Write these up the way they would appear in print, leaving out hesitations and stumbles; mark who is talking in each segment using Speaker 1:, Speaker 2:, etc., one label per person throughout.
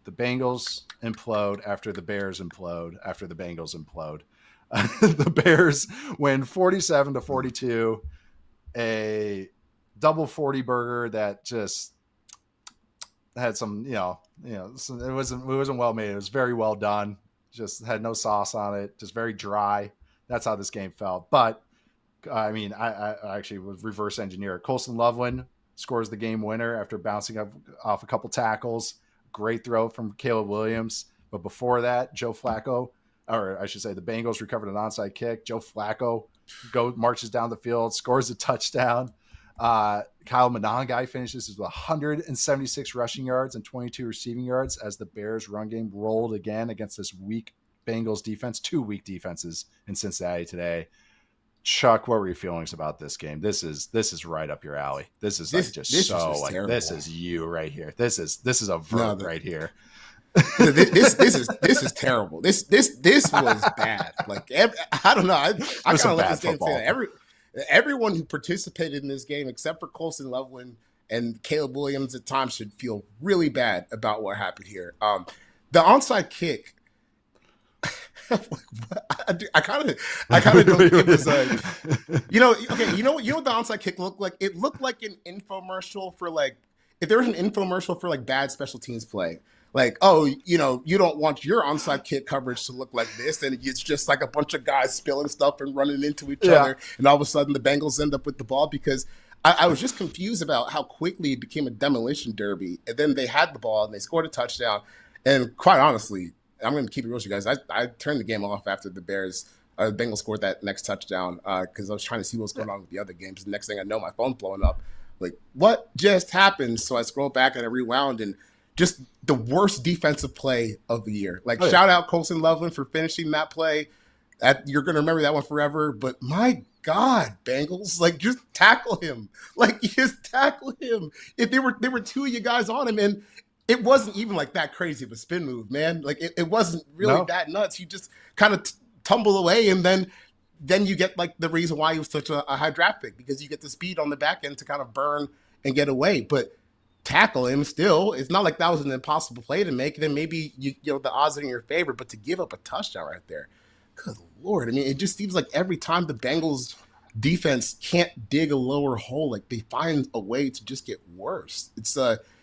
Speaker 1: the Bengals implode after the Bears implode after the Bengals implode. The Bears win 47-42, a double 40 burger that just had some, it wasn't well made. It was very well done. Just had no sauce on it. Just very dry. That's how this game felt. But I mean, I actually was reverse engineer. Colston Loveland scores the game winner after bouncing up off a couple tackles. Great throw from Caleb Williams. But before that, Joe Flacco, or I should say the Bengals recovered an onside kick. Joe Flacco marches down the field, scores a touchdown. Kyle Monangai finishes with 176 rushing yards and 22 receiving yards as the Bears run game rolled again against this weak Bengals defense, 2 weak defenses in Cincinnati today. Chuck, what were your feelings about this game? This is right up your alley. This is this is you right here. This is a verb right here.
Speaker 2: This is terrible. This was bad. Like I don't know. I kind of let this game say that everyone who participated in this game, except for Colston Loveland and Caleb Williams, at times should feel really bad about what happened here. The onside kick. I kind of don't think it was you know what the onside kick looked like? It looked like an infomercial for like, if there was an infomercial for like bad special teams play. Like, oh, you don't want your onside kick coverage to look like this, and it's just like a bunch of guys spilling stuff and running into each other, and all of a sudden the Bengals end up with the ball, because I was just confused about how quickly it became a demolition derby, and then they had the ball and they scored a touchdown, and quite honestly, I'm going to keep it real with you guys. I turned the game off after the Bengals scored that next touchdown because I was trying to see what's going on with the other games. The next thing I know, my phone's blowing up. Like, what just happened? So I scrolled back and I rewound, and just the worst defensive play of the year. Like, shout out Colston Loveland for finishing that play. You're going to remember that one forever. But my God, Bengals, like, just tackle him. Like, just tackle him. If there were 2 of you guys on him, and it wasn't even like that crazy of a spin move, man. Like, it wasn't really that nuts. You just kind of tumble away, and then you get like the reason why he was such a high draft pick, because you get the speed on the back end to kind of burn and get away. But tackle him still. It's not like that was an impossible play to make. Then maybe you know the odds are in your favor, but to give up a touchdown right there, good Lord. I mean, it just seems like every time the Bengals defense can't dig a lower hole, like they find a way to just get worse.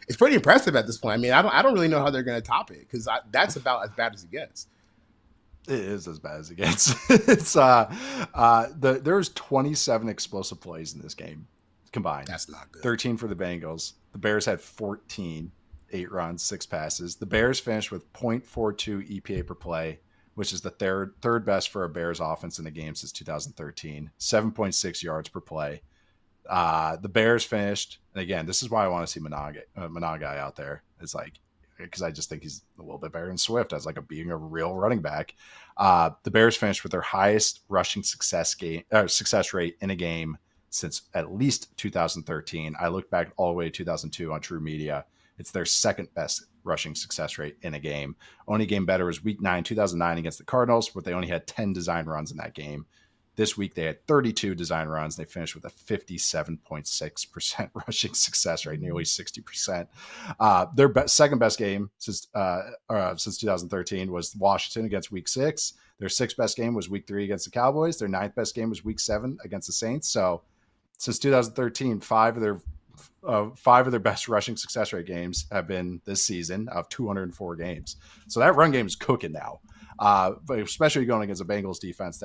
Speaker 2: It's pretty impressive at this point. I mean, I don't really know how they're going to top it, because that's about as bad as it gets.
Speaker 1: It is as bad as it gets. It's there's 27 explosive plays in this game combined.
Speaker 2: That's not good.
Speaker 1: 13 for the Bengals. The Bears had 14, 8 runs, 6 passes. The Bears finished with 0.42 EPA per play, which is the third best for a Bears offense in the game since 2013. 7.6 yards per play. The Bears finished, and again, this is why I want to see Monangai out there. It's like, because I just think he's a little bit better than Swift as like being a real running back. The Bears finished with their highest rushing success rate in a game since at least 2013. I looked back all the way to 2002 on True Media. It's their second best rushing success rate in a game. Only game better was Week 9, 2009 against the Cardinals, but they only had 10 design runs in that game. This week, they had 32 design runs. They finished with a 57.6% rushing success rate, nearly 60%. Their second best game since 2013 was Washington against Week 6. Their sixth best game was Week 3 against the Cowboys. Their ninth best game was Week 7 against the Saints. So since 2013, five of their best rushing success rate games have been this season of 204 games. So that run game is cooking now. But especially going against a Bengals defense,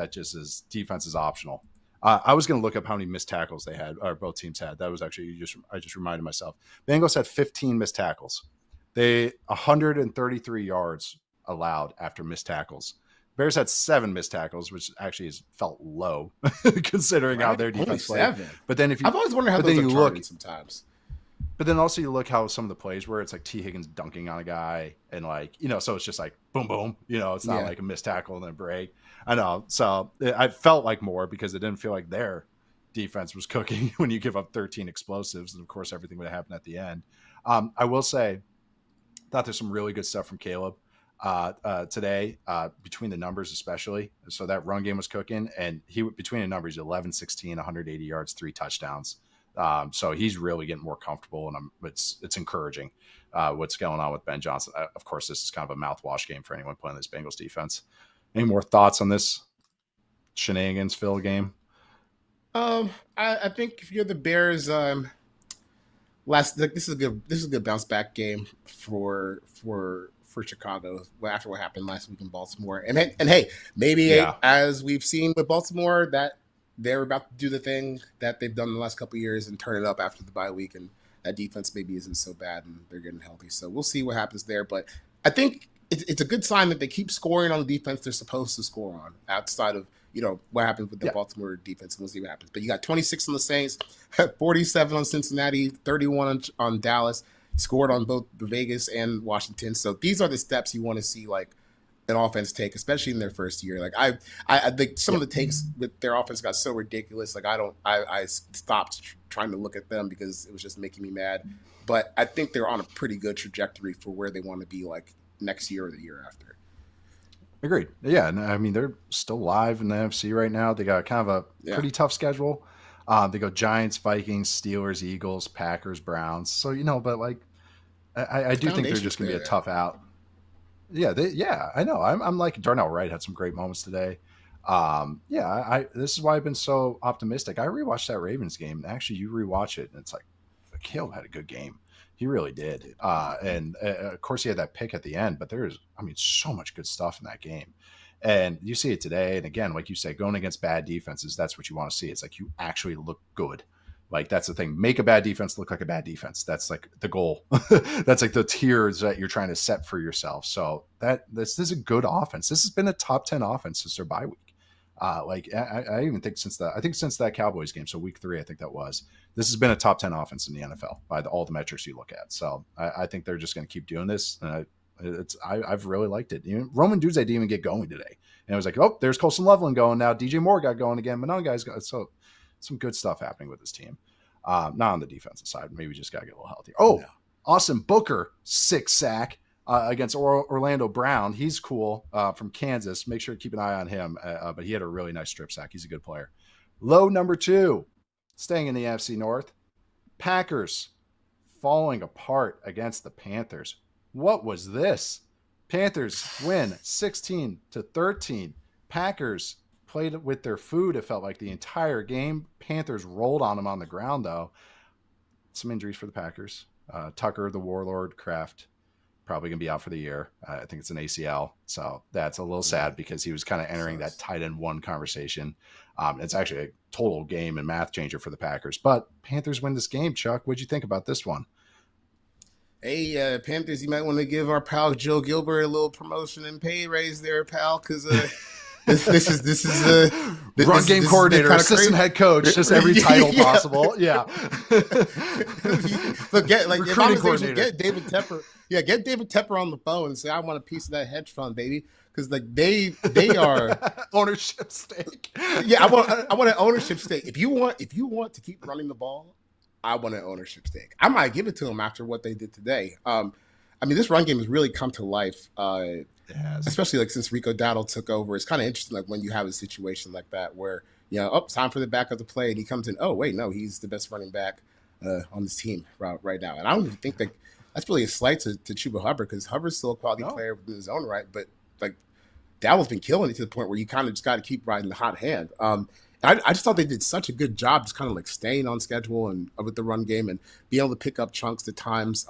Speaker 1: defense is optional. I was going to look up how many missed tackles they had, or both teams had. That was actually I just reminded myself. Bengals had 15 missed tackles. They 133 yards allowed after missed tackles. Bears had 7 missed tackles, which actually felt low considering how their defense played. 7. But then I've always wondered how those are charted sometimes. But then also you look how some of the plays were. It's like T. Higgins dunking on a guy, and so it's just like boom, boom. It's not like a missed tackle and then a break. I know. So I felt like more because it didn't feel like their defense was cooking when you give up 13 explosives, and of course everything would happen at the end. I will say, thought there's some really good stuff from Caleb today, between the numbers especially. So that run game was cooking, and he between the numbers 11, 16, 180 yards, 3 touchdowns. So he's really getting more comfortable, and it's encouraging what's going on with Ben Johnson. Of course, this is kind of a mouthwash game for anyone playing this Bengals defense. Any more thoughts on this shenanigans fill game?
Speaker 2: I think if you're the Bears, this is a good bounce back game for Chicago after what happened last week in Baltimore. And hey, maybe as we've seen with Baltimore, that they're about to do the thing that they've done the last couple of years and turn it up after the bye week, and that defense maybe isn't so bad and they're getting healthy. So we'll see what happens there. But I think it's a good sign that they keep scoring on the defense they're supposed to score on, outside of what happens with the Baltimore defense, and we'll see what happens. But you got 26 on the Saints, 47 on Cincinnati, 31 on Dallas. Scored on both the Vegas and Washington. So these are the steps you want to see like an offense take, especially in their first year. Like I think some of the takes with their offense got so ridiculous. Like I stopped trying to look at them because it was just making me mad. But I think they're on a pretty good trajectory for where they want to be like next year or the year after.
Speaker 1: Agreed. Yeah, and I mean they're still live in the NFC right now. They got kind of a pretty tough schedule. They go Giants, Vikings, Steelers, Eagles, Packers, Browns. So but like I do think they're just going to be a tough out. Yeah, I know. I'm like Darnell Wright had some great moments today. This is why I've been so optimistic. I rewatched that Ravens game. Actually, you rewatch it, and it's like Caleb had a good game. He really did. And of course, he had that pick at the end. But there's, so much good stuff in that game. And you see it today. And again, like you say, going against bad defenses, that's what you want to see. It's like you actually look good. Like that's the thing. Make a bad defense look like a bad defense. That's like the goal. That's like the tiers that you're trying to set for yourself. So this is a good offense. This has been a top 10 offense since their bye week. I even think since that Cowboys game, so week 3, I think that was. This has been a top 10 offense in the NFL by all the metrics you look at. So I think they're just going to keep doing this. And I've really liked it. Roman Duze didn't even get going today, and it was like, oh, there's Colston Loveland going now. DJ Moore got going again, but none guys got so. Some good stuff happening with this team. Not on the defensive side. Maybe just got to get a little healthier. Oh, Austin Booker, 6 sack against Orlando Brown. He's cool from Kansas. Make sure to keep an eye on him. But he had a really nice strip sack. He's a good player. Low number 2, staying in the NFC North. Packers falling apart against the Panthers. What was this? Panthers win 16-13. Packers played with their food, it felt like, the entire game. Panthers rolled on them on the ground, though. Some injuries for the Packers. Tucker, the Warlord, Kraft, probably going to be out for the year. I think it's an ACL. So that's a little sad because he was kind of entering that tight end 1 conversation. It's actually a total game and math changer for the Packers. But Panthers win this game, Chuck. What'd you think about this one?
Speaker 2: Hey, Panthers, you might want to give our pal Joe Gilbert a little promotion and pay raise there, pal, because This is
Speaker 1: run game coordinator, assistant head coach, just every title possible. Yeah.
Speaker 2: Look, if I was able to get David Tepper, get David Tepper on the phone and say, I want a piece of that hedge fund, baby. Because like they are
Speaker 1: ownership stake.
Speaker 2: Yeah, I want an ownership stake. If you want to keep running the ball, I want an ownership stake. I might give it to them after what they did today. This run game has really come to life. Especially like since Rico Dowdle took over. It's kind of interesting, like when you have a situation like that where it's time for the backup to play, and he comes in. Oh wait, no, he's the best running back on this team right now. And I don't even think that's really a slight to Chuba Hubbard, because Hubbard's still a quality player in his own right. But like Dowdle's been killing it to the point where you kind of just got to keep riding the hot hand. I just thought they did such a good job, just kind of like staying on schedule and with the run game and being able to pick up chunks at times.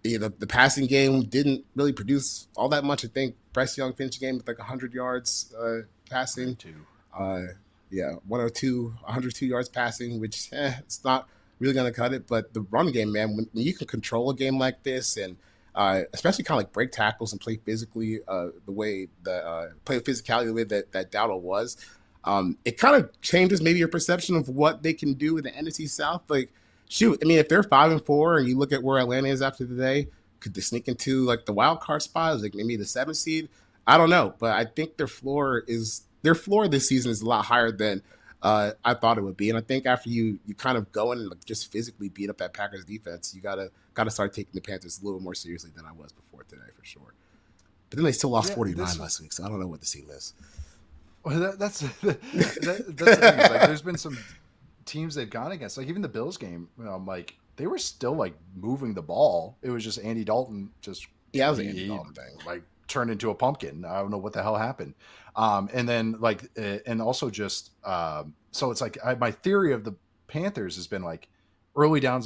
Speaker 2: The passing game didn't really produce all that much. I think Bryce Young finished the game with like 100 yards passing. 102 yards passing, which it's not really going to cut it. But the run game, man, when you can control a game like this and especially kind of like break tackles and play physically play physicality the way that Dowdle was, it kind of changes maybe your perception of what they can do in the NFC South. Like, shoot, if they're 5-4 and you look at where Atlanta is after today, could they sneak into like the wild card spot, like maybe the 7th seed? I don't know, but I think their floor this season is a lot higher than I thought it would be. And I think after you kind of go in and like just physically beat up that Packers defense, you gotta start taking the Panthers a little more seriously than I was before today, for sure. But then they still lost 49 last week, so I don't know what the scene is.
Speaker 1: Well, that's the thing. Like, there's been some teams they've gone against, like even the Bills game, like they were still like moving the ball. It was just Andy Dalton just
Speaker 2: Yeah, it was an Andy Dalton thing.
Speaker 1: Like turned into a pumpkin. I don't know what the hell happened. And then like and also just so it's like my theory of the Panthers has been like early down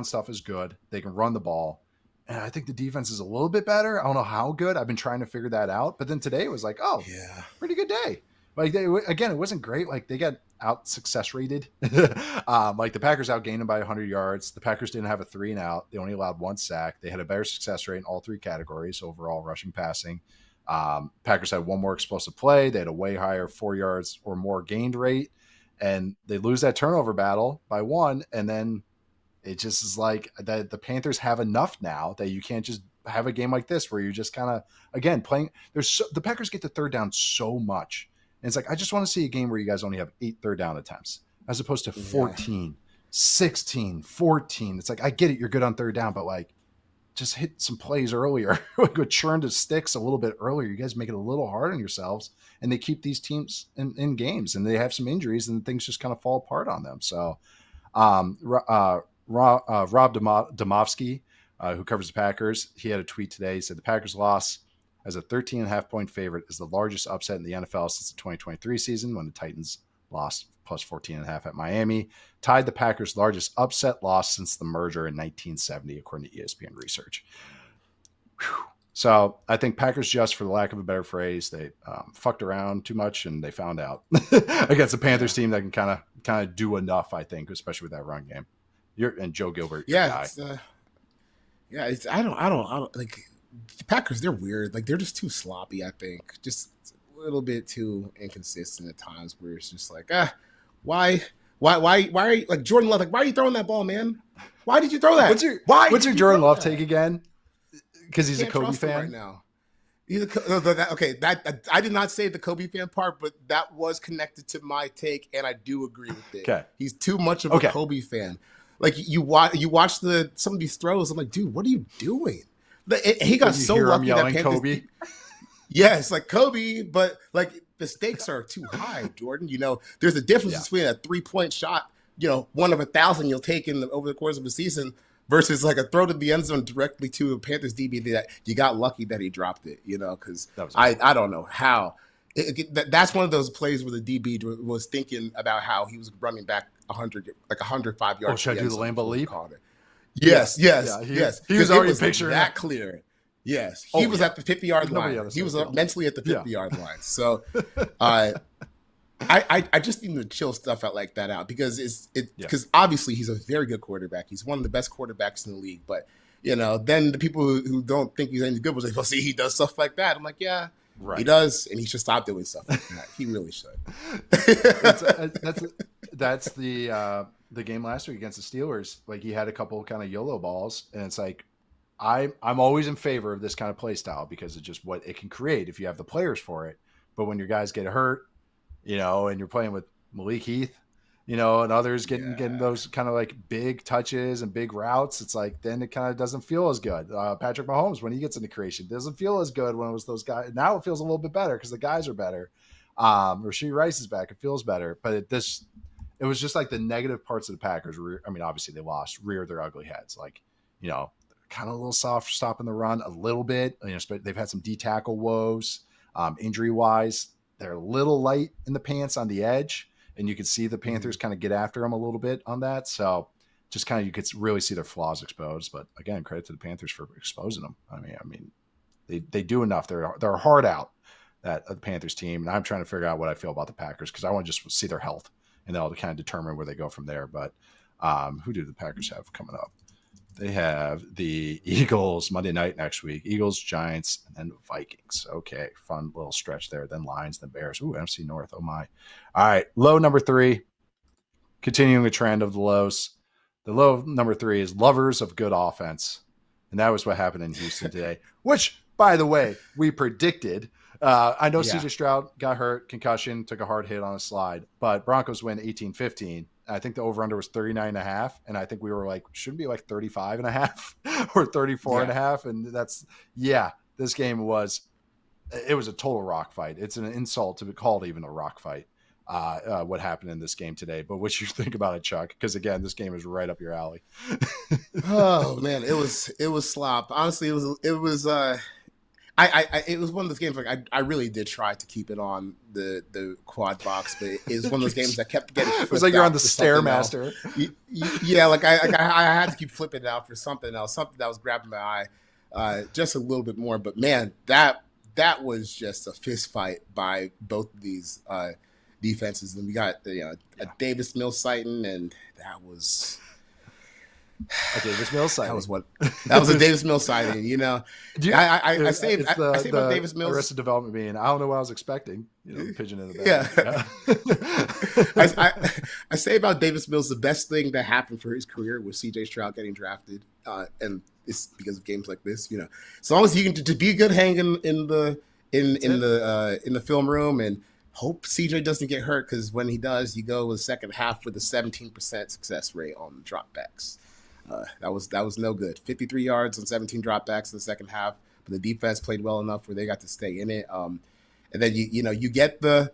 Speaker 1: stuff is good. They can run the ball. And I think the defense is a little bit better. I don't know how good. I've been trying to figure that out. But then today it was like, oh, yeah, pretty good day. Like again, it wasn't great. Like they got out success rated. Like the Packers outgained them by 100 yards. The Packers didn't have a 3 and out. They only allowed 1 sack. They had a better success rate in all 3 categories: overall, rushing, passing. Packers had 1 more explosive play. They had a way higher 4 yards or more gained rate, and they lose that turnover battle by 1, and then it just is like that. The Panthers have enough now that you can't just have a game like this where you're just kind of again playing. The Packers get the third down so much. And it's like, I just want to see a game where you guys only have 8 third down attempts as opposed to 14, 16, 14. It's like, I get it. You're good on third down, but like just hit some plays earlier. Go churn to sticks a little bit earlier. You guys make it a little hard on yourselves, and they keep these teams in games, and they have some injuries and things just kind of fall apart on them. So Rob Domofsky, who covers the Packers, he had a tweet today. He said the Packers loss as a 13.5-point favorite is the largest upset in the NFL since the 2023 season, when the Titans lost plus 14.5 at Miami, tied the Packers' largest upset loss since the merger in 1970, according to ESPN research. Whew. So I think Packers, just for the lack of a better phrase, they fucked around too much, and they found out against a Panthers team that can kind of do enough, I think, especially with that run game. And Joe Gilbert,
Speaker 2: I don't like the Packers. They're weird. Like they're just too sloppy. I think just a little bit too inconsistent at times. Where it's just like, why are you, like Jordan Love? Like, why are you throwing that ball, man? Why did you throw that?
Speaker 1: What's your Jordan Love take again? Because he's a Kobe fan
Speaker 2: right now. I did not say the Kobe fan part, but that was connected to my take, and I do agree with it.
Speaker 1: Okay.
Speaker 2: He's too much of a Kobe fan. Like you watch some of these throws. I'm like, dude, what are you doing? He got so lucky that Panthers. Kobe. Yes, like Kobe, but like the stakes are too high, Jordan. You know, there's a difference between a 3-point shot, 1 of 1,000 you'll take over the course of a season, versus like a throw to the end zone directly to a Panthers DB that you got lucky that he dropped it. Because I don't know how. That's one of those plays where the DB was thinking about how he was running back 105 yards.
Speaker 1: Oh, should I do the Lambeau leap?
Speaker 2: Yes.
Speaker 1: He was already picturing
Speaker 2: that clear. Yes, he was at the 50-yard line. He was mentally at the 50-yard line. So, I just need to chill stuff out like that out because because obviously he's a very good quarterback. He's one of the best quarterbacks in the league. But then the people who don't think he's any good will say, "Well, see, he does stuff like that." I'm like, yeah. Right. He does, and he should stop doing stuff like that. He really should.
Speaker 1: That's the game last week against the Steelers. Like he had a couple kind of YOLO balls, and it's like I'm always in favor of this kind of play style because it's just what it can create if you have the players for it. But when your guys get hurt, and you're playing with Malik Heath, and others getting those kind of like big touches and big routes, it's like then it kind of doesn't feel as good. Patrick Mahomes, when he gets into creation, doesn't feel as good when it was those guys. Now it feels a little bit better because the guys are better. Rashee Rice is back. It feels better. But it was just like the negative parts of the Packers. Obviously they lost, reared their ugly heads. Like, kind of a little soft stopping the run a little bit. They've had some D-tackle woes. Injury-wise, they're a little light in the pants on the edge. And you can see the Panthers kind of get after them a little bit on that. So just kind of you could really see their flaws exposed. But again, credit to the Panthers for exposing them. I mean, they do enough. They're hard out, that the Panthers team. And I'm trying to figure out what I feel about the Packers because I want to just see their health, and then I'll kind of determine where they go from there. But who do the Packers have coming up? They have the Eagles Monday night next week. Eagles, Giants, and then Vikings. Okay, fun little stretch there. Then Lions, then Bears. Ooh, NFC North. Oh, my. All right, low number 3. Continuing the trend of the lows. The low number 3 is lovers of good offense. And that was what happened in Houston today, which, by the way, we predicted. I know CJ Stroud got hurt, concussion, took a hard hit on a slide, but Broncos win 18-15. I think the over-under was 39.5. And I think we were like, shouldn't be like 35.5 or 34.5. And this game was a total rock fight. It's an insult to be called even a rock fight. what happened in this game today. But what you think about it, Chuck? Because again, this game is right up your alley.
Speaker 2: Oh man, it was slop. Honestly, it was it was one of those games like I really did try to keep it on the quad box, but it was one of those games that kept getting.
Speaker 1: It was like you're on the Stairmaster.
Speaker 2: Yeah, like I had to keep flipping it out for something else, something that was grabbing my eye just a little bit more. But man, that was just a fist fight by both of these defenses, and we got a Davis Mills sighting, and that was.
Speaker 1: A Davis Mills sighting.
Speaker 2: That was a Davis Mills sighting. I say about Davis Mills.
Speaker 1: Arrested Development being, I don't know what I was expecting. Pigeon in the back.
Speaker 2: Yeah. I say about Davis Mills, the best thing that happened for his career was CJ Stroud getting drafted, and it's because of games like this. As long as you can to be a good hang in the film room, and hope CJ doesn't get hurt, because when he does, you go with the second half with a 17% success rate on dropbacks. That was no good. 53 yards on 17 dropbacks in the second half, but the defense played well enough where they got to stay in it. And then you get the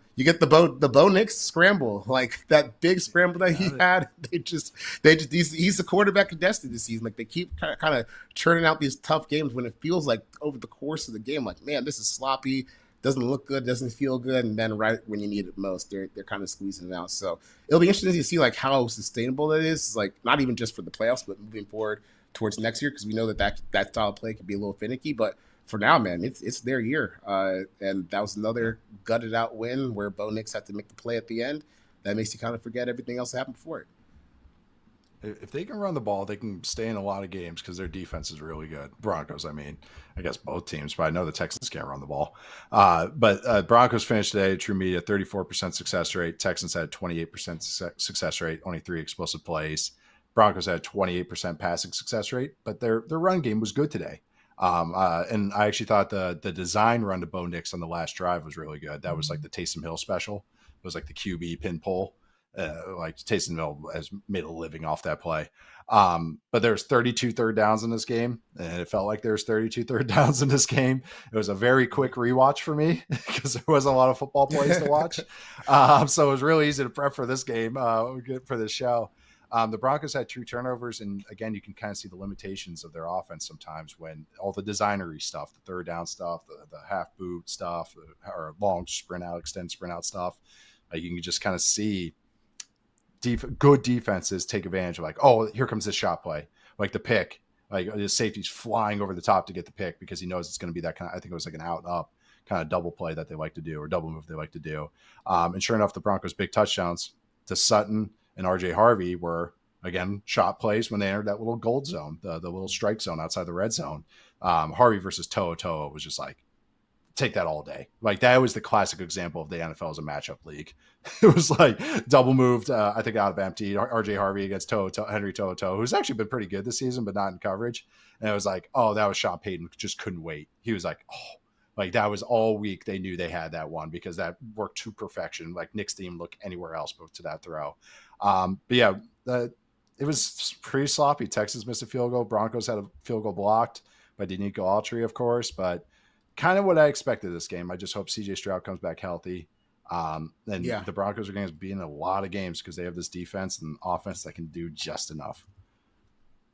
Speaker 2: Bo Nix scramble, like that big scramble that he had. He's the quarterback of destiny this season. Like they keep kind of churning out these tough games when it feels like over the course of the game, like, man, this is sloppy. Doesn't look good, doesn't feel good, and then right when you need it most, they're kind of squeezing it out. So it'll be interesting to see like how sustainable that is, like not even just for the playoffs, but moving forward towards next year, because we know that style of play can be a little finicky. But for now, man, it's their year, and that was another gutted out win where Bo Nix had to make the play at the end. That makes you kind of forget everything else that happened before it.
Speaker 1: If they can run the ball, they can stay in a lot of games because their defense is really good. Broncos, I mean, I guess both teams, but I know the Texans can't run the ball. But Broncos finished today, True Media, 34% success rate. Texans had 28% success rate, only 3 explosive plays. Broncos had 28% passing success rate, but their run game was good today. And I actually thought the design run to Bo Nix on the last drive was really good. That was like the Taysom Hill special. It was like the QB pin pull. Like Taysom Hill has made a living off that play. But there's 32 third downs in this game, and it felt like there's 32 third downs in this game. It was a very quick rewatch for me because there wasn't a lot of football plays to watch. So it was really easy to prep for this game, for this show. The Broncos had 2 turnovers, and again, you can kind of see the limitations of their offense sometimes when all the designery stuff, the third down stuff, the half boot stuff, or long sprint out, extend sprint out stuff, you can just kind of see good defenses take advantage of, like, oh, here comes this shot play, like the pick, like the safety's flying over the top to get the pick because he knows it's going to be that kind of, I think it was like an out up kind of double play that they like to do, or double move they like to do. And sure enough, the Broncos' big touchdowns to Sutton and RJ Harvey were, again, shot plays when they entered that little gold zone, the little strike zone outside the red zone. Harvey versus Toa was just like, take that all day. Like that was the classic example of the NFL as a matchup league. It was like double moved, I think out of empty, RJ Harvey against Henry Toa, who's actually been pretty good this season, but not in coverage. And it was like, oh, that was Sean Payton, just couldn't wait. He was like, oh, like that was all week. They knew they had that one because that worked to perfection. Like Nick's didn't look anywhere else but to that throw. But yeah, it was pretty sloppy. Texas missed a field goal. Broncos had a field goal blocked by Danico Autry, of course, but kind of what I expected this game. I just hope CJ Stroud comes back healthy. The Broncos are going to be in a lot of games because they have this defense and offense that can do just enough.